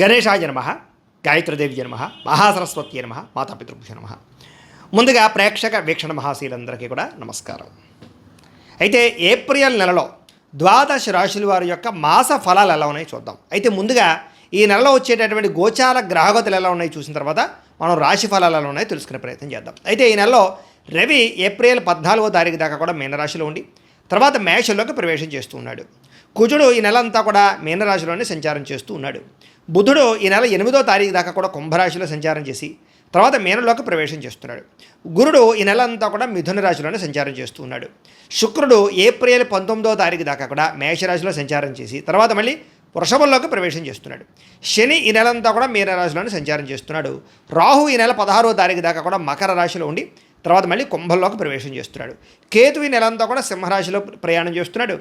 గణేశాయ నమః, గాయత్రీదేవి నమః, మహాసరస్వతి నమః, మాతాపితృభ్యో నమః. ముందుగా ప్రేక్షక వీక్షణ మహాశీలందరికీ కూడా నమస్కారం. అయితే ఏప్రిల్ నెలలో ద్వాదశ రాశుల వారి యొక్క మాస ఫలాలు ఎలా ఉన్నాయో చూద్దాం. అయితే ముందుగా ఈ నెలలో వచ్చేటటువంటి గోచార గ్రహగతులు ఎలా ఉన్నాయో చూసిన తర్వాత మనం రాశి ఫలాలు ఎలా ఉన్నాయో తెలుసుకునే ప్రయత్నం చేద్దాం. అయితే ఈ నెలలో రవి ఏప్రిల్ 14వ తారీఖు దాకా కూడా మీనరాశిలో ఉండి తర్వాత మేషంలోకి ప్రవేశం చేస్తూ ఉన్నాడు. కుజుడు ఈ నెల అంతా కూడా మీనరాశిలోనే సంచారం చేస్తూ ఉన్నాడు. బుధుడు ఈ నెల 8వ తారీఖు దాకా కూడా కుంభరాశిలో సంచారం చేసి తర్వాత మీనంలోకి ప్రవేశం చేస్తున్నాడు. గురుడు ఈ నెల అంతా కూడా మిథున రాశిలోనే సంచారం చేస్తూ ఉన్నాడు. శుక్రుడు ఏప్రిల్ 19వ తారీఖు దాకా కూడా మేషరాశిలో సంచారం చేసి తర్వాత మళ్ళీ వృషభంలోకి ప్రవేశం చేస్తున్నాడు. శని ఈ నెల అంతా కూడా మీనరాశిలోనే సంచారం చేస్తున్నాడు. రాహు ఈ నెల 16వ తారీఖు దాకా కూడా మకర రాశిలో ఉండి తర్వాత మళ్ళీ కుంభంలోకి ప్రవేశం చేస్తున్నాడు. కేతు ఈ నెల అంతా కూడా సింహరాశిలో ప్రయాణం చేస్తున్నాడు.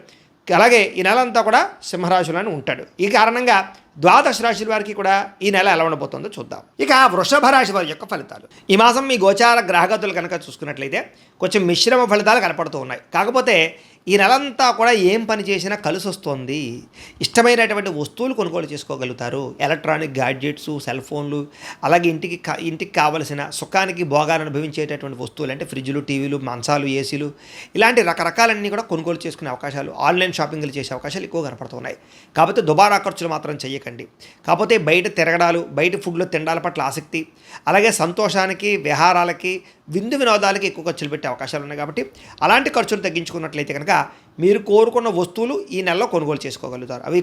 అలాగే ఈ నెల అంతా కూడా సింహరాశిలోనే ఉంటాడు. ఈ కారణంగా ద్వాదశ రాశుల వారికి కూడా ఈ నెల ఎలా ఉండబోతుందో చూద్దాం. ఇక వృషభ రాశి వారి యొక్క ఫలితాలు. ఈ మాసం మీ గోచార గ్రహగతులు కనుక చూసుకున్నట్లయితే కొంచెం మిశ్రమ ఫలితాలు కనపడుతూ ఉన్నాయి. కాకపోతే ఈ నెలంతా కూడా ఏం పని చేసినా కలిసి వస్తుంది. ఇష్టమైనటువంటి వస్తువులు కొనుగోలు చేసుకోగలుగుతారు. ఎలక్ట్రానిక్ గ్యాడ్జెట్స్, సెల్ ఫోన్లు, అలాగే ఇంటికి కావలసిన సుఖానికి భోగాన్ని అనుభవించేటటువంటి వస్తువులు అంటే ఫ్రిడ్జ్లు, టీవీలు, మంచాలు, ఏసీలు ఇలాంటి రకరకాలన్నీ కూడా కొనుగోలు చేసుకునే అవకాశాలు, ఆన్లైన్ షాపింగ్లు చేసే అవకాశాలు ఎక్కువ కనపడుతున్నాయి. కాకపోతే దుబారా ఖర్చులు మాత్రం చేయకండి. కాకపోతే బయట తిరగడాలు, బయట ఫుడ్లో తినడాల పట్ల ఆసక్తి, అలాగే సంతోషానికి, విహారాలకి, విందు వినోదాలకి ఎక్కువ ఖర్చులు పెట్టే అవకాశాలు ఉన్నాయి. కాబట్టి అలాంటి ఖర్చులు తగ్గించుకున్నట్లయితే కనుక మీరు కోరుకున్న వస్తువులు ఈ నెలలో కొనుగోలు చేసుకోగలుగుతారు. అవి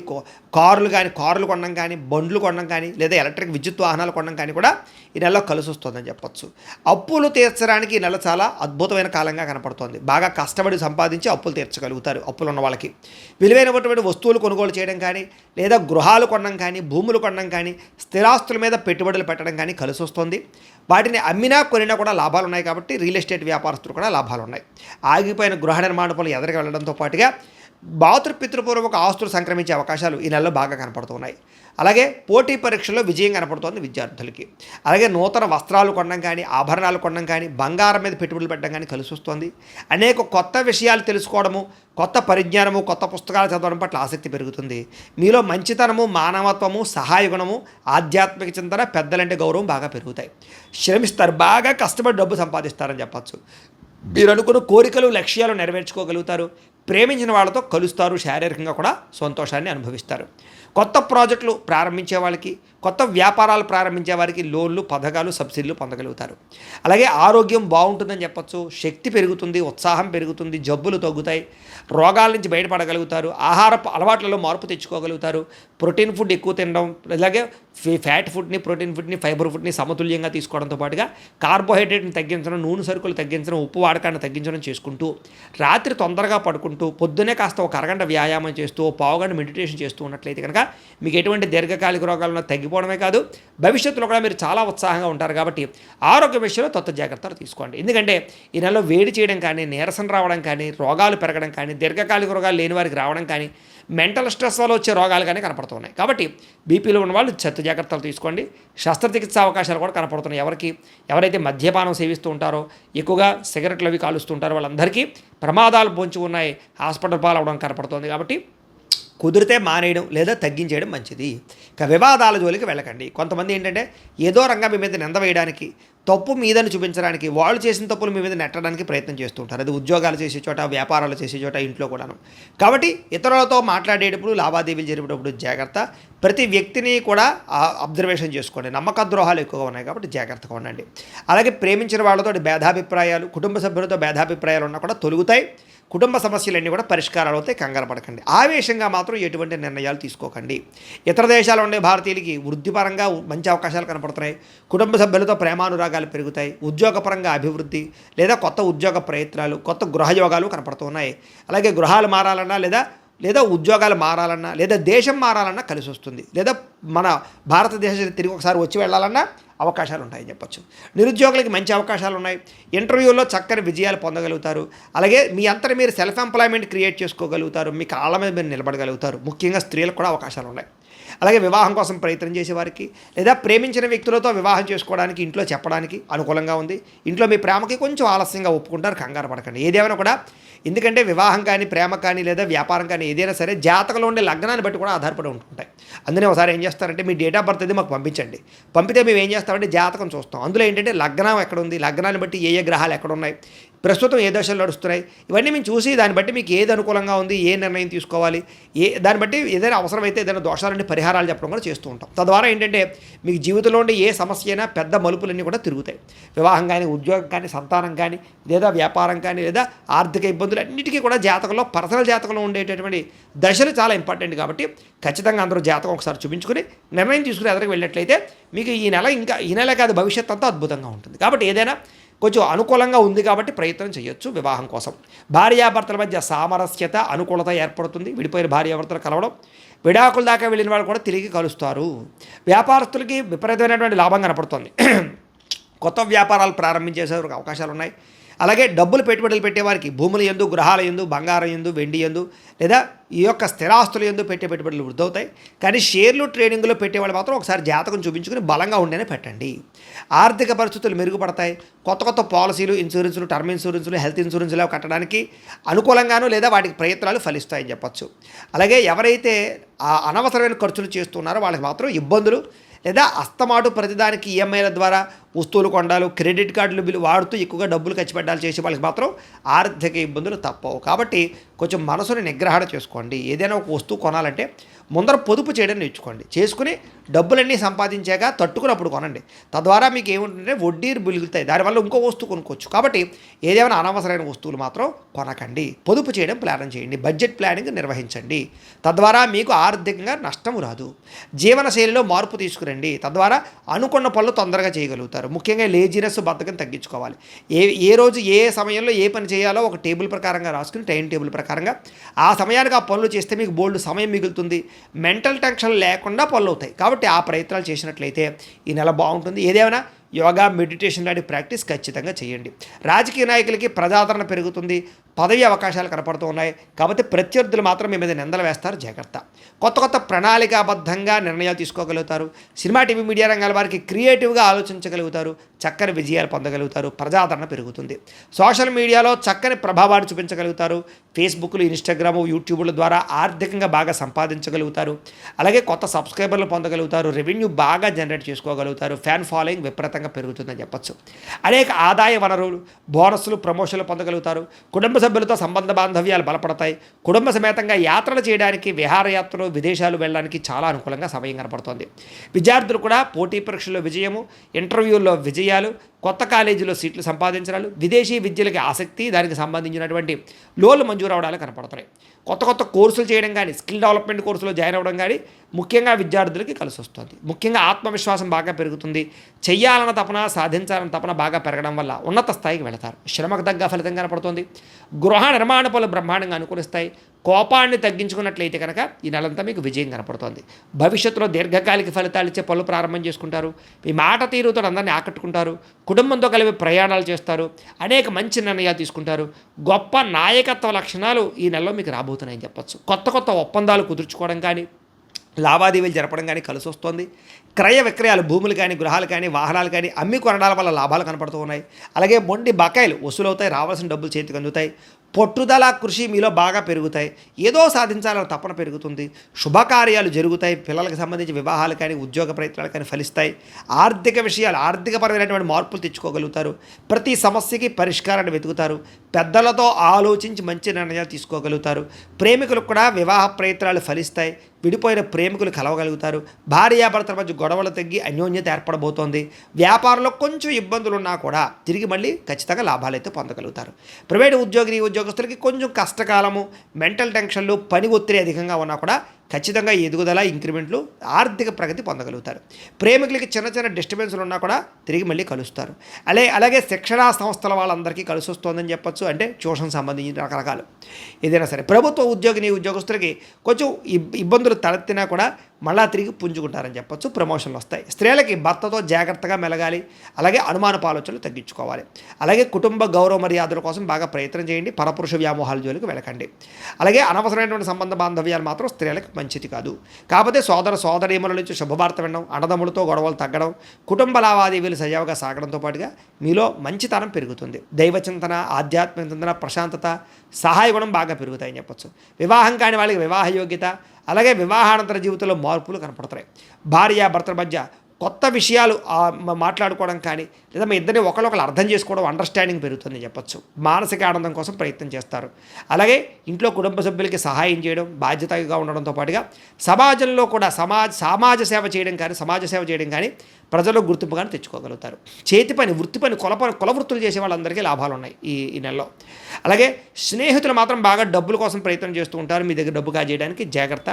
కార్లు కొనడం కానీ, బండ్లు కొనడం కానీ, లేదా ఎలక్ట్రిక్ విద్యుత్ వాహనాలు కొనడం కానీ కూడా ఈ నెలలో కలిసి వస్తుందని చెప్పొచ్చు. అప్పులు తీర్చడానికి ఈ నెల చాలా అద్భుతమైన కాలంగా కనపడుతోంది. బాగా కష్టపడి సంపాదించి అప్పులు తీర్చగలుగుతారు. అప్పులు ఉన్న వాళ్ళకి విలువైనటువంటి వస్తువులు కొనుగోలు చేయడం కానీ, లేదా గృహాలు కొనడం కానీ, భూములు కొనడం కానీ, స్థిరాస్తుల మీద పెట్టుబడులు పెట్టడం కానీ కలిసి వస్తుంది. వాటిని అమ్మినా కొనినా కూడా లాభాలు ఉన్నాయి. కాబట్టి రియల్ ఎస్టేట్ వ్యాపారస్తులు కూడా లాభాలు ఉన్నాయి. ఆగిపోయిన గృహ నిర్మాణ పనులు ఎదురుగా వెళ్ళడంతో పాటుగా పితృపూర్వక ఆస్తులు సంక్రమించే అవకాశాలు ఈ నెలలో బాగా కనపడుతున్నాయి. అలాగే పోటీ పరీక్షల్లో విజయం కనపడుతోంది విద్యార్థులకి. అలాగే నూతన వస్త్రాలు కొనడం కానీ, ఆభరణాలు కొనడం కానీ, బంగారం మీద పెట్టుబడులు పెట్టడం కానీ కలిసి వస్తుంది. అనేక కొత్త విషయాలు తెలుసుకోవడము, కొత్త పరిజ్ఞానము, కొత్త పుస్తకాలు చదవడం పట్ల ఆసక్తి పెరుగుతుంది. మీలో మంచితనము, మానవత్వము, సహాయ గుణము, ఆధ్యాత్మిక చింతన, పెద్దలంటే గౌరవం బాగా పెరుగుతాయి. శ్రమిస్తారు, బాగా కష్టపడి డబ్బు సంపాదిస్తారని చెప్పచ్చు. మీరు అనుకున్న కోరికలు, లక్ష్యాలు నెరవేర్చుకోగలుగుతారు. ప్రేమించిన వాళ్ళతో కలుస్తారు. శారీరకంగా కూడా సంతోషాన్ని అనుభవిస్తారు. కొత్త ప్రాజెక్టులు ప్రారంభించే వాళ్ళకి, కొత్త వ్యాపారాలు ప్రారంభించే వారికి లోన్లు, పథకాలు, సబ్సిడీలు పొందగలుగుతారు. అలాగే ఆరోగ్యం బాగుంటుందని చెప్పచ్చు. శక్తి పెరుగుతుంది, ఉత్సాహం పెరుగుతుంది, జబ్బులు తగ్గుతాయి, రోగాల నుంచి బయటపడగలుగుతారు. ఆహారపు అలవాట్లలో మార్పు తెచ్చుకోగలుగుతారు. ప్రోటీన్ ఫుడ్ ఎక్కువ తినడం, అలాగే ఫ్యాట్ ఫుడ్ని, ప్రోటీన్ ఫుడ్ని, ఫైబర్ ఫుడ్ని సమతుల్యంగా తీసుకోవడంతో పాటుగా కార్బోహైడ్రేట్ని తగ్గించడం, నూనె సరుకులు తగ్గించడం, ఉప్పు వాడకాన్ని తగ్గించడం చేసుకుంటూ రాత్రి తొందరగా పడుకుంటూ పొద్దునే కాస్త ఒక అరగంట వ్యాయామం చేస్తూ పావుగంట మెడిటేషన్ చేస్తూ ఉన్నట్లయితే కనుక మీకు ఎటువంటి దీర్ఘకాలిక రోగాలను తగ్గిపోవడమే కాదు, భవిష్యత్తులో కూడా మీరు చాలా ఉత్సాహంగా ఉంటారు. కాబట్టి ఆరోగ్య విషయంలో కొత్త జాగ్రత్తలు తీసుకోండి. ఎందుకంటే ఈ నెలలో వేడి చేయడం కానీ, నీరసం రావడం కానీ, రోగాలు పెరగడం కానీ, దీర్ఘకాలిక రోగాలు లేని వారికి రావడం కానీ, మెంటల్ స్ట్రెస్ వల్ల వచ్చే రోగాలు కానీ కనపడుతున్నాయి. కాబట్టి బీపీలో ఉన్న వాళ్ళు చెత్త జాగ్రత్తలు తీసుకోండి. శస్త్రచికిత్స అవకాశాలు కూడా కనపడుతున్నాయి. ఎవరైతే మద్యపానం సేవిస్తూ ఉంటారో, ఎక్కువగా సిగరెట్లు అవి కాలుస్తూ ఉంటారో వాళ్ళందరికీ ప్రమాదాలు పొంచి ఉన్నాయి, హాస్పిటల్ పాలవడం కనపడుతుంది. కాబట్టి కుదిరితే మానేయడం లేదా తగ్గించేయడం మంచిది. ఇక వివాదాల జోలికి వెళ్ళకండి. కొంతమంది ఏంటంటే ఏదో రంగా మీ మీద నింద వేయడానికి, తప్పు మీదని చూపించడానికి, వాళ్ళు చేసిన తప్పులు మీ మీద నెట్టడానికి ప్రయత్నం చేస్తూ ఉంటారు. అది ఉద్యోగాలు చేసే చోట, వ్యాపారాలు చేసే చోట, ఇంట్లో కూడాను. కాబట్టి ఇతరులతో మాట్లాడేటప్పుడు, లావాదేవీలు జరిపేటప్పుడు జాగ్రత్త. ప్రతి వ్యక్తిని కూడా అబ్జర్వేషన్ చేసుకోండి. నమ్మక ద్రోహాలు ఎక్కువగా ఉన్నాయి కాబట్టి జాగ్రత్తగా ఉండండి. అలాగే ప్రేమించిన వాళ్ళతో భేదాభిప్రాయాలు, కుటుంబ సభ్యులతో భేదాభిప్రాయాలు ఉన్నా కూడా తొలుగుతాయి. కుటుంబ సమస్యలన్నీ కూడా పరిష్కారాలు అవుతాయి. కంగారు పడకండి. ఆవేశంగా మాత్రం ఎటువంటి నిర్ణయాలు తీసుకోకండి. ఇతర దేశాల్లో ఉండే భారతీయులకి వృత్తిపరంగా మంచి అవకాశాలు కనపడుతున్నాయి. కుటుంబ సభ్యులతో ప్రేమానురాగాలు పెరుగుతాయి. ఉద్యోగపరంగా అభివృద్ధి లేదా కొత్త ఉద్యోగ ప్రయత్నాలు, కొత్త గృహయోగాలు కనపడుతున్నాయి. అలాగే గృహాలు మారాలన్నా లేదా ఉద్యోగాలు మారాలన్నా, లేదా దేశం మారాలన్నా కలిసి వస్తుంది. లేదా మన భారతదేశం తిరిగి ఒకసారి వచ్చి వెళ్ళాలన్నా అవకాశాలు ఉంటాయని చెప్పచ్చు. నిరుద్యోగులకి మంచి అవకాశాలు ఉన్నాయి. ఇంటర్వ్యూలో చక్కని విజయాలు పొందగలుగుతారు. అలాగే మీ అంతటా మీరు సెల్ఫ్ ఎంప్లాయ్మెంట్ క్రియేట్ చేసుకోగలుగుతారు. మీ కాళ్ళ మీద మీరు నిలబడగలుగుతారు. ముఖ్యంగా స్త్రీలకు కూడా అవకాశాలు ఉన్నాయి. అలాగే వివాహం కోసం ప్రయత్నం చేసేవారికి లేదా ప్రేమించిన వ్యక్తులతో వివాహం చేసుకోవడానికి ఇంట్లో చెప్పడానికి అనుకూలంగా ఉంది. ఇంట్లో మీ ప్రేమకి కొంచెం ఆలస్యంగా ఒప్పుకుంటారు, కంగారు పడకండి. ఏదేమైనా కూడా ఎందుకంటే వివాహం కానీ ప్రేమ కానీ లేదా వ్యాపారం కానీ ఏదైనా సరే జాతకంలో ఉండే లగ్నాన్ని బట్టి కూడా ఆధారపడి ఉంటుంటాయి. అందుకనే ఒకసారి ఏం చేస్తారంటే మీ డేట్ ఆఫ్ బర్త్ అది మాకు పంపించండి. పంపితే మేము ఏం చేస్తామంటే జాతకం చూస్తాం. అందులో ఏంటంటే లగ్నం ఎక్కడ ఉంది, లగ్నాన్ని బట్టి ఏ గ్రహాలు ఎక్కడ ఉన్నాయి, ప్రస్తుతం ఏ దశలు నడుస్తున్నాయి, ఇవన్నీ మేము చూసి దాన్ని బట్టి మీకు ఏది అనుకూలంగా ఉంది, ఏ నిర్ణయం తీసుకోవాలి, దాన్ని బట్టి ఏదైనా అవసరమైతే ఏదైనా దోషాలంటే పరిహారాలు చెప్పడం కూడా చేస్తూ ఉంటాం. తద్వారా ఏంటంటే మీకు జీవితంలో ఉండే ఏ సమస్య అయినా పెద్ద మలుపులన్నీ కూడా తిరుగుతాయి. వివాహం కానీ, ఉద్యోగం కానీ, సంతానం కానీ, లేదా వ్యాపారం కానీ, లేదా ఆర్థిక ఇబ్బందులు అన్నిటికీ కూడా జాతకంలో పర్సనల్ జాతకంలో ఉండేటటువంటి దశలు చాలా ఇంపార్టెంట్. కాబట్టి ఖచ్చితంగా అందరూ జాతకం ఒకసారి చూపించుకుని నిర్ణయం తీసుకుని ఎదురుకు వెళ్ళినట్లయితే మీకు ఈ నెల కాదు భవిష్యత్ అంతా అద్భుతంగా ఉంటుంది. కాబట్టి ఏదైనా కొంచెం అనుకూలంగా ఉంది కాబట్టి ప్రయత్నం చేయొచ్చు. వివాహం కోసం భార్యాభర్తల మధ్య సామరస్యత, అనుకూలత ఏర్పడుతుంది. విడిపోయిన భార్యాభర్తలు కలవడం, విడాకుల దాకా వెళ్ళిన వాళ్ళు కూడా తిరిగి కలుస్తారు. వ్యాపారస్తులకి విపరీతమైనటువంటి లాభం కనపడుతుంది. కొత్త వ్యాపారాలు ప్రారంభించేసే అవకాశాలు ఉన్నాయి. అలాగే డబ్బులు పెట్టుబడులు పెట్టేవారికి భూముల యందు, గృహాల యందు, బంగారం యందు, వెండి యందు లేదా ఈ యొక్క స్థిరాస్తుల యందు పెట్టే పెట్టుబడులు వృద్ధి అవుతాయి. కానీ షేర్లు ట్రేడింగ్లో పెట్టేవాళ్ళు మాత్రం ఒకసారి జాతకం చూపించుకుని బలంగా ఉండేనే పెట్టండి. ఆర్థిక పరిస్థితులు మెరుగుపడతాయి. కొత్త కొత్త పాలసీలు, ఇన్సూరెన్సులు, టర్మ్ ఇన్సూరెన్సులు, హెల్త్ ఇన్సూరెన్సులు కట్టడానికి అనుకూలంగాను లేదా వాటికి ప్రయత్నాలు ఫలిస్తాయని చెప్పచ్చు. అలాగే ఎవరైతే ఆ అనవసరమైన ఖర్చులు చేస్తున్నారో వాళ్ళకి మాత్రం ఇబ్బందులు లేదా అస్తమాటు ప్రతిదానికి ఈఎంఐల ద్వారా వస్తువులు కొనడాలు, క్రెడిట్ కార్డులు బిల్లు వాడుతూ ఎక్కువగా డబ్బులు ఖర్చు పెట్టాలి చేసే వాళ్ళకి మాత్రం ఆర్థిక ఇబ్బందులు తప్పవు. కాబట్టి కొంచెం మనసుని నిగ్రహణ చేసుకోండి. ఏదైనా ఒక వస్తువు కొనాలంటే ముందర పొదుపు చేయడం నేర్చుకోండి. చేసుకుని డబ్బులన్నీ సంపాదించాక తట్టుకున్నప్పుడు కొనండి. తద్వారా మీకు ఏముంటుందంటే వడ్డీలు బిలుగుతాయి, దానివల్ల ఇంకో వస్తువు కొనుక్కోవచ్చు. కాబట్టి ఏదేమైనా అనవసరమైన వస్తువులు మాత్రం కొనకండి. పొదుపు చేయడం ప్లాన్ చేయండి. బడ్జెట్ ప్లానింగ్ నిర్వహించండి. తద్వారా మీకు ఆర్థికంగా నష్టం రాదు. జీవనశైలిలో మార్పు తీసుకురండి. తద్వారా అనుకున్న పనులు తొందరగా చేయగలుగుతారు. ముఖ్యంగా లేజినెస్, బద్ధకం తగ్గించుకోవాలి. ఏ రోజు ఏ సమయంలో ఏ పని చేయాలో ఒక టేబుల్ ప్రకారంగా రాసుకుని టైం టేబుల్ ప్రకారంగా ఆ సమయానికి ఆ పనులు చేస్తే మీకు బోల్డ్ సమయం మిగులుతుంది. మెంటల్ టెన్షన్ లేకుండా పనులు అవుతాయి. కాబట్టి ఆ ప్రయత్నాలు చేసినట్లయితే ఈ నెల బాగుంటుంది. ఏదేమైనా యోగా, మెడిటేషన్ లాంటి ప్రాక్టీస్ ఖచ్చితంగా చేయండి. రాజకీయ నాయకులకి ప్రజాదరణ పెరుగుతుంది. పదవి అవకాశాలు కనపడుతూ ఉన్నాయి. కాబట్టి ప్రత్యర్థులు మాత్రం మీ మీద నిందలు వేస్తారు, జాగ్రత్త. కొత్త కొత్త ప్రణాళికాబద్ధంగా నిర్ణయాలు తీసుకోగలుగుతారు. సినిమా, టీవీ, మీడియా రంగాల వారికి క్రియేటివ్గా ఆలోచించగలుగుతారు. చక్కని విజయాలు పొందగలుగుతారు. ప్రజాదరణ పెరుగుతుంది. సోషల్ మీడియాలో చక్కని ప్రభావాన్ని చూపించగలుగుతారు. ఫేస్బుక్లు, ఇన్స్టాగ్రాము, యూట్యూబ్ల ద్వారా ఆర్థికంగా బాగా సంపాదించగలుగుతారు. అలాగే కొత్త సబ్స్క్రైబర్లు పొందగలుగుతారు. రెవెన్యూ బాగా జనరేట్ చేసుకోగలుగుతారు. ఫ్యాన్ ఫాలోయింగ్ విపరీతంగా పెరుగుతుందని చెప్పచ్చు. అనేక ఆదాయ వనరులు, బోనస్లు, ప్రమోషన్లు పొందగలుగుతారు. కుటుంబ సభ్యులతో సంబంధ బాంధవ్యాలు బలపడతాయి. కుటుంబ సమేతంగా యాత్రలు చేయడానికి, విహారయాత్రలు, విదేశాలు వెళ్ళడానికి చాలా అనుకూలంగా సమయం కనపడుతుంది. విద్యార్థులు కూడా పోటీ పరీక్షల్లో విజయము, ఇంటర్వ్యూల్లో విజయాలు, కొత్త కాలేజీలో సీట్లు సంపాదించడాలు, విదేశీ విద్యలకి ఆసక్తి, దానికి సంబంధించినటువంటి లోన్లు మంజూరు అవడాలు కనపడుతున్నాయి. కొత్త కొత్త కోర్సులు చేయడం కానీ, స్కిల్ డెవలప్మెంట్ కోర్సులో జాయిన్ అవ్వడం కానీ ముఖ్యంగా విద్యార్థులకి కలిసి వస్తుంది. ముఖ్యంగా ఆత్మవిశ్వాసం బాగా పెరుగుతుంది. చెయ్యాలన్న తపన, సాధించాలన్న తపన బాగా పెరగడం వల్ల ఉన్నత స్థాయికి వెళతారు. శ్రమకు తగ్గ ఫలితం కనపడుతుంది. గృహ నిర్మాణ పనులు బ్రహ్మాండంగా అనుకూలిస్తాయి. కోపాన్ని తగ్గించుకున్నట్లయితే కనుక ఈ నెలంతా మీకు విజయం కనపడుతుంది. భవిష్యత్తులో దీర్ఘకాలిక ఫలితాలు ఇచ్చే పనులు ప్రారంభం చేసుకుంటారు. మీ మాట తీరుతో అందరినీ ఆకట్టుకుంటారు. కుటుంబంతో కలిపి ప్రయాణాలు చేస్తారు. అనేక మంచి నిర్ణయాలు తీసుకుంటారు. గొప్ప నాయకత్వ లక్షణాలు ఈ నెలలో మీకు రాబోతున్నాయని చెప్పచ్చు. కొత్త కొత్త ఒప్పందాలు కుదుర్చుకోవడం కానీ, లావాదేవీలు జరపడం కానీ కలిసి వస్తుంది. క్రయ విక్రయాలు, భూములు కానీ, గృహాలు కానీ, వాహనాలు కానీ అమ్మి కొనడాల వల్ల లాభాలు కనపడుతూ ఉన్నాయి. అలాగే మొండి బకాయిలు వసూలవుతాయి. రావాల్సిన డబ్బులు చేతికి అందుతాయి. పట్టుదల, కృషి మీలో బాగా పెరుగుతాయి. ఏదో సాధించాలని తపన పెరుగుతుంది. శుభకార్యాలు జరుగుతాయి. పిల్లలకు సంబంధించి వివాహాలు కానీ, ఉద్యోగ ప్రయత్నాలు కానీ ఫలిస్తాయి. ఆర్థిక విషయాలు, ఆర్థికపరమైనటువంటి మార్పులు తెచ్చుకోగలుగుతారు. ప్రతి సమస్యకి పరిష్కారాన్ని వెతుకుతారు. పెద్దలతో ఆలోచించి మంచి నిర్ణయాలు తీసుకోగలుగుతారు. ప్రేమికులకు కూడా వివాహ ప్రయత్నాలు ఫలిస్తాయి. విడిపోయిన ప్రేమికులు కలవగలుగుతారు. భార్యాభర్తల మధ్య గొడవలు తగ్గి అన్యోన్యత ఏర్పడబోతోంది. వ్యాపారంలో కొంచెం ఇబ్బందులు ఉన్నా కూడా తిరిగి మళ్ళీ ఖచ్చితంగా లాభాలైతే పొందగలుగుతారు. ప్రైవేట్ ఉద్యోగస్తులకి కొంచెం కష్టకాలము, మెంటల్ టెన్షన్లు, పని ఒత్తిడి అధికంగా ఉన్నా కూడా ఖచ్చితంగా ఎదుగుదల, ఇంక్రిమెంట్లు, ఆర్థిక ప్రగతి పొందగలుగుతారు. ప్రేమికులకి చిన్న చిన్న డిస్టర్బెన్స్లు ఉన్నా కూడా తిరిగి మళ్ళీ కలుస్తారు. అలాగే శిక్షణా సంస్థల వాళ్ళందరికీ కలిసి వస్తుందని చెప్పచ్చు. అంటే ట్యూషన్ సంబంధించిన రకరకాలు ఏదైనా సరే. ప్రభుత్వ ఉద్యోగస్తులకి కొంచెం ఇబ్బందులు తలెత్తినా కూడా మళ్ళా తిరిగి పుంజుకుంటారని చెప్పచ్చు. ప్రమోషన్లు వస్తాయి. స్త్రీలకి భర్తతో జాగ్రత్తగా మెలగాలి. అలాగే అనుమానపు ఆలోచనలు తగ్గించుకోవాలి. అలాగే కుటుంబ గౌరవ మర్యాదల కోసం బాగా ప్రయత్నం చేయండి. పరపురుష వ్యామోహాల జోలికి వెళ్ళకండి. అలాగే అనవసరమైనటువంటి సంబంధ బాంధవ్యాలు మాత్రం స్త్రీలకు మంచిది కాదు. కాకపోతే సోదరీమణుల నుంచి శుభవార్త వినడం, అన్నదమ్ములతో గొడవలు తగ్గడం, కుటుంబ లావాదేవీలు సజావుగా సాగడంతో పాటుగా మీలో మంచితనం పెరుగుతుంది. దైవచింతన, ఆధ్యాత్మిక చింతన, ప్రశాంతత, సహాయ గుణం బాగా పెరుగుతాయని చెప్పొచ్చు. వివాహం కాని వాళ్ళకి వివాహ యోగ్యత, అలాగే వివాహానంతర జీవితంలో మార్పులు కనపడతాయి. భార్యాభర్తల మధ్య కొత్త విషయాలు మాట్లాడుకోవడం కానీ, లేదా మీ ఇద్దరిని ఒకళ్ళొకరు అర్థం చేసుకోవడం, అండర్స్టాండింగ్ పెరుగుతుందని చెప్పొచ్చు. మానసిక ఆనందం కోసం ప్రయత్నం చేస్తారు. అలాగే ఇంట్లో కుటుంబ సభ్యులకి సహాయం చేయడం, బాధ్యతగా ఉండడంతో పాటుగా సమాజంలో కూడా సమాజ సేవ చేయడం కానీ ప్రజలు గుర్తింపు కానీ తెచ్చుకోగలుగుతారు. చేతి పని, వృత్తి పని, కుల వృత్తులు చేసే వాళ్ళందరికీ లాభాలు ఉన్నాయి ఈ నెలలో. అలాగే స్నేహితులు మాత్రం బాగా డబ్బుల కోసం ప్రయత్నం చేస్తూ ఉంటారు. మీ దగ్గర డబ్బు కాజేయడానికి జాగ్రత్త.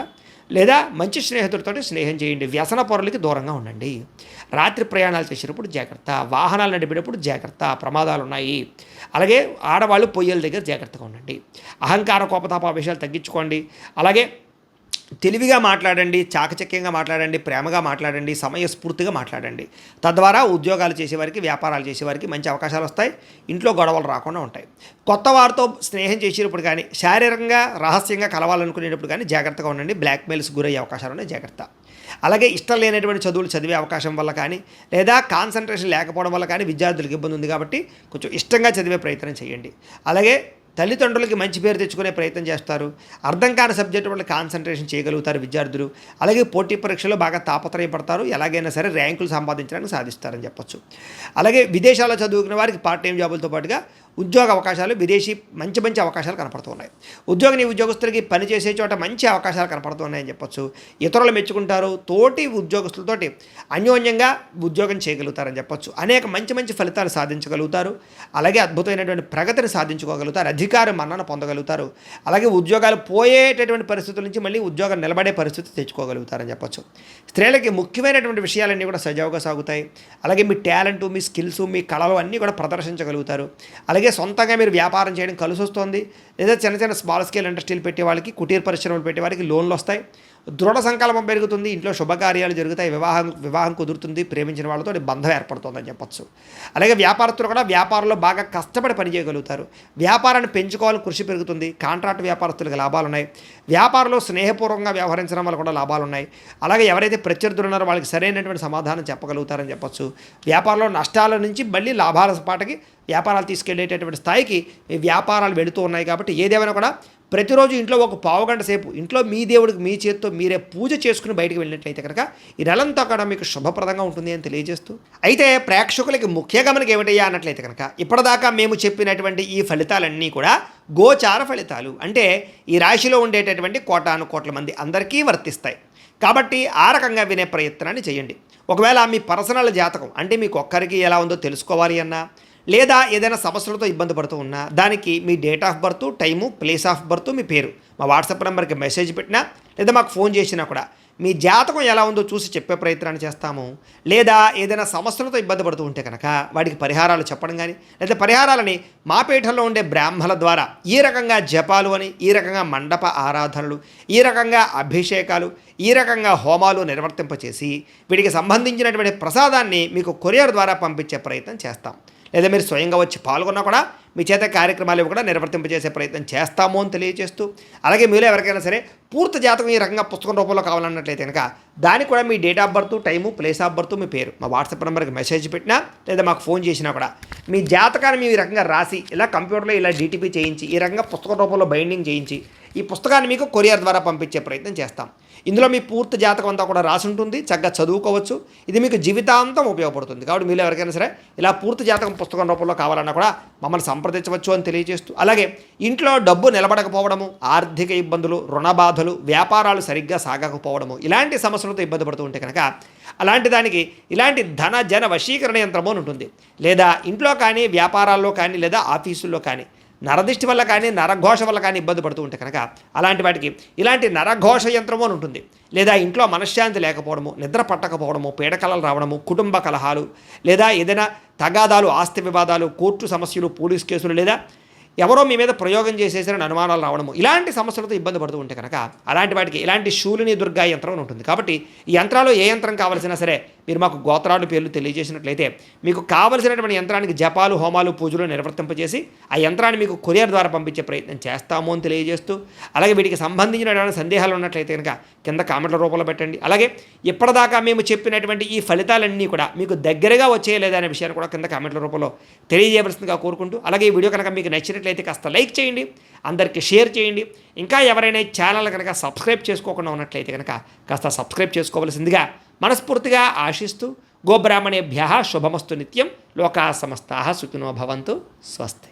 లేదా మంచి స్నేహితులతో స్నేహం చేయండి. వ్యసన పొరలకి దూరంగా ఉండండి. రాత్రి ప్రయాణాలు చేసేటప్పుడు జాగ్రత్త. వాహనాలు నడిపేటప్పుడు జాగ్రత్త, ప్రమాదాలు ఉన్నాయి. అలాగే ఆడవాళ్ళు పొయ్యల దగ్గర జాగ్రత్తగా ఉండండి. అహంకార, కోపతాప విషయాలు తగ్గించుకోండి. అలాగే తెలివిగా మాట్లాడండి, చాకచక్యంగా మాట్లాడండి, ప్రేమగా మాట్లాడండి, సమయస్ఫూర్తిగా మాట్లాడండి. తద్వారా ఉద్యోగాలు చేసేవారికి, వ్యాపారాలు చేసేవారికి మంచి అవకాశాలు వస్తాయి. ఇంట్లో గొడవలు రాకుండా ఉంటాయి. కొత్త వారితో స్నేహం చేసేటప్పుడు కానీ, శారీరకంగా రహస్యంగా కలవాలనుకునేటప్పుడు కానీ జాగ్రత్తగా ఉండండి. బ్లాక్మెయిల్స్ గురయ్యే అవకాశాలు ఉన్నాయి, జాగ్రత్త. అలాగే ఇష్టం లేనటువంటి చదువులు చదివే అవకాశం వల్ల కానీ, లేదా కాన్సన్ట్రేషన్ లేకపోవడం వల్ల కానీ విద్యార్థులకు ఇబ్బంది ఉంది. కాబట్టి కొంచెం ఇష్టంగా చదివే ప్రయత్నం చేయండి. అలాగే తల్లిదండ్రులకి మంచి పేరు తెచ్చుకునే ప్రయత్నం చేస్తారు. అర్థం కాని సబ్జెక్టు వల్ల కాన్సన్ట్రేషన్ చేయగలుగుతారు విద్యార్థులు. అలాగే పోటీ పరీక్షలో బాగా తాపత్రయపడతారు. ఎలాగైనా సరే ర్యాంకులు సంపాదించడానికి సాధిస్తారని చెప్పొచ్చు. అలాగే విదేశాల్లో చదువుకునే వారికి పార్ట్ టైం జాబులతో పాటుగా ఉద్యోగ అవకాశాలు, విదేశీ మంచి అవకాశాలు కనపడుతూ ఉన్నాయి. ఉద్యోగస్తులకి పనిచేసే చోట మంచి అవకాశాలు కనపడుతూ ఉన్నాయని చెప్పొచ్చు. ఇతరులు మెచ్చుకుంటారు. తోటి ఉద్యోగస్తులతోటి అన్యోన్యంగా ఉద్యోగం చేయగలుగుతారని చెప్పొచ్చు. అనేక మంచి ఫలితాలు సాధించగలుగుతారు. అలాగే అద్భుతమైనటువంటి ప్రగతిని సాధించుకోగలుగుతారు. అధికార మన్నన పొందగలుగుతారు. అలాగే ఉద్యోగాలు పోయేటటువంటి పరిస్థితుల నుంచి మళ్ళీ ఉద్యోగం నిలబడే పరిస్థితి తెచ్చుకోగలుగుతారని చెప్పొచ్చు. స్త్రీలకి ముఖ్యమైనటువంటి విషయాలన్నీ కూడా సజావుగా సాగుతాయి. అలాగే మీ టాలెంట్, మీ స్కిల్స్, మీ కళలు అన్నీ కూడా ప్రదర్శించగలుగుతారు. అలాగే సొంతంగా మీరు వ్యాపారం చేయడం కలిసి వస్తుంది. లేదా చిన్న స్మాల్ స్కేల్ ఇండస్ట్రీలు పెట్టే వాళ్ళకి, కుటీర పరిశ్రమలు పెట్టే వారికి లోన్లు వస్తాయి. దృఢ సంకల్పం పెరుగుతుంది. ఇంట్లో శుభకార్యాలు జరుగుతాయి. వివాహం కుదురుతుంది. ప్రేమించిన వాళ్ళతో బంధం ఏర్పడుతుందని చెప్పచ్చు. అలాగే వ్యాపారస్తులు కూడా వ్యాపారంలో బాగా కష్టపడి పనిచేయగలుగుతారు. వ్యాపారాన్ని పెంచుకోవాలని కృషి పెరుగుతుంది. కాంట్రాక్ట్ వ్యాపారస్తులకు లాభాలు ఉన్నాయి. వ్యాపారంలో స్నేహపూర్వకంగా వ్యవహరించడం వల్ల కూడా లాభాలు ఉన్నాయి. అలాగే ఎవరైతే ప్రత్యర్థులు ఉన్నారో వాళ్ళకి సరైనటువంటి సమాధానం చెప్పగలుగుతారని చెప్పచ్చు. వ్యాపారంలో నష్టాల నుంచి మళ్ళీ లాభాల పాటకి వ్యాపారాలు తీసుకెళ్లేటటువంటి స్థాయికి ఈ వ్యాపారాలు వెళుతూ ఉన్నాయి. కాబట్టి ఏదేమైనా కూడా ప్రతిరోజు ఇంట్లో ఒక పావుగంట సేపు ఇంట్లో మీ దేవుడికి మీ చేతితో మీరే పూజ చేసుకుని బయటకు వెళ్ళినట్లయితే కనుక ఈ నెలంతా కూడా మీకు శుభప్రదంగా ఉంటుంది అని తెలియజేస్తూ, అయితే ప్రేక్షకులకి ముఖ్య గమనిక ఏమిటయ్యా అన్నట్లయితే కనుక ఇప్పటిదాకా మేము చెప్పినటువంటి ఈ ఫలితాలన్నీ కూడా గోచార ఫలితాలు. అంటే ఈ రాశిలో ఉండేటటువంటి కోటాను మంది అందరికీ వర్తిస్తాయి. కాబట్టి ఆ రకంగా వినే ప్రయత్నాన్ని చేయండి. ఒకవేళ మీ పర్సనల్ జాతకం అంటే మీకు ఒక్కరికి ఎలా ఉందో తెలుసుకోవాలి అన్నా, లేదా ఏదైనా సమస్యలతో ఇబ్బంది పడుతూ ఉన్నా దానికి మీ date of birth, time, place of birth, మీ పేరు మా వాట్సాప్ నెంబర్కి మెసేజ్ పెట్టినా లేదా మాకు ఫోన్ చేసినా కూడా మీ జాతకం ఎలా ఉందో చూసి చెప్పే ప్రయత్నాన్ని చేస్తాము. లేదా ఏదైనా సమస్యలతో ఇబ్బంది పడుతూ ఉంటే కనుక వాటికి పరిహారాలు చెప్పడం కానీ, లేదా పరిహారాలని మా పీఠంలో ఉండే బ్రాహ్మణుల ద్వారా ఈ రకంగా జపాలు అని, ఈ రకంగా మండప ఆరాధనలు, ఈ రకంగా అభిషేకాలు, ఈ రకంగా హోమాలు నిర్వర్తింపచేసి వీటికి సంబంధించినటువంటి ప్రసాదాన్ని మీకు కొరియర్ ద్వారా పంపించే ప్రయత్నం చేస్తాం. లేదా మీరు స్వయంగా వచ్చి పాల్గొన్నా కూడా మీ చేత కార్యక్రమాలు కూడా నిర్వర్తింపజేసే ప్రయత్నం చేస్తాము అని తెలియజేస్తూ, అలాగే మీలో ఎవరికైనా సరే పూర్తి జాతకం ఈ రకంగా పుస్తకం రూపంలో కావాలన్నట్లయితే కనుక దానికి కూడా మీ date of birth, time, place of birth, మీ పేరు మా వాట్సాప్ నెంబర్కి మెసేజ్ పెట్టినా లేదా మాకు ఫోన్ చేసినా కూడా మీ జాతకాన్ని మేము ఈ రకంగా రాసి ఇలా కంప్యూటర్లో ఇలా డీటీపీ చేయించి ఈ రకంగా పుస్తకం రూపంలో బైండింగ్ చేయించి ఈ పుస్తకాన్ని మీకు కొరియర్ ద్వారా పంపించే ప్రయత్నం చేస్తాం. ఇందులో మీ పూర్తి జాతకం అంతా కూడా రాసి ఉంటుంది. చక్కగా చదువుకోవచ్చు. ఇది మీకు జీవితాంతం ఉపయోగపడుతుంది. కాబట్టి మీరు ఎవరికైనా సరే ఇలా పూర్తి జాతకం పుస్తకం రూపంలో కావాలన్నా కూడా మమ్మల్ని సంప్రదించవచ్చు అని తెలియజేస్తూ, అలాగే ఇంట్లో డబ్బు నిలబడకపోవడము, ఆర్థిక ఇబ్బందులు, రుణ బాధలు, వ్యాపారాలు సరిగ్గా సాగకపోవడము, ఇలాంటి సమస్యలతో ఇబ్బంది పడుతూ ఉంటే కనుక అలాంటి దానికి ఇలాంటి ధన జన వశీకరణ యంత్రము అని ఉంటుంది. లేదా ఇంట్లో కానీ, వ్యాపారాల్లో కానీ, లేదా ఆఫీసుల్లో కానీ నరదిష్టి వల్ల కానీ, నరఘోష వల్ల కానీ ఇబ్బంది పడుతూ ఉంటే కనుక అలాంటి వాటికి ఇలాంటి నరఘోష యంత్రము అని ఉంటుంది. లేదా ఇంట్లో మనశ్శాంతి లేకపోవడము, నిద్ర పట్టకపోవడము, పీడకలలు రావడము, కుటుంబ కలహాలు, లేదా ఏదైనా తగాదాలు, ఆస్తి వివాదాలు, కోర్టు సమస్యలు, పోలీస్ కేసులు, లేదా ఎవరో మీ మీద ప్రయోగం చేసేసారని అనుమానాలు రావడము, ఇలాంటి సమస్యలతో ఇబ్బంది పడుతూ ఉంటే కనుక అలాంటి వాటికి ఇలాంటి శూలిని దుర్గా యంత్రం ఉంటుంది. కాబట్టి ఈ యంత్రాలు ఏ యంత్రం కావాల్సినా సరే మీరు మాకు గోత్రాలు పేర్లు తెలియజేసినట్లయితే మీకు కావలసినటువంటి యంత్రానికి జపాలు హోమాలు పూజలు నిర్వర్తింపజేసి ఆ యంత్రాన్ని మీకు కొరియర్ ద్వారా పంపించే ప్రయత్నం చేస్తాము అని తెలియజేస్తూ, అలాగే వీటికి సంబంధించిన సందేహాలు ఉన్నట్లయితే కనుక కింద కామెంట్ల రూపంలో పెట్టండి. అలాగే ఇప్పటిదాకా మేము చెప్పినటువంటి ఈ ఫలితాలన్నీ కూడా మీకు దగ్గరగా వచ్చేయలేదా అనే విషయాన్ని కూడా కింద కామెంట్ల రూపంలో తెలియజేయవలసిందిగా కోరుకుంటూ, అలాగే ఈ వీడియో కనుక మీకు నచ్చినట్లయితే కాస్త లైక్ చేయండి, అందరికీ షేర్ చేయండి. ఇంకా ఎవరైనా ఛానల్ కనుక సబ్స్క్రైబ్ చేసుకోకుండా ఉన్నట్లయితే కనుక కాస్త సబ్స్క్రైబ్ చేసుకోవలసిందిగా మనస్ఫూర్తిగా ఆశిస్తూ, గోబ్రాహ్మణేభ్యः శుభమస్తు నిత్యం, లోకాः సమస్తాः సుఖినో భవంతు, స్వస్తి.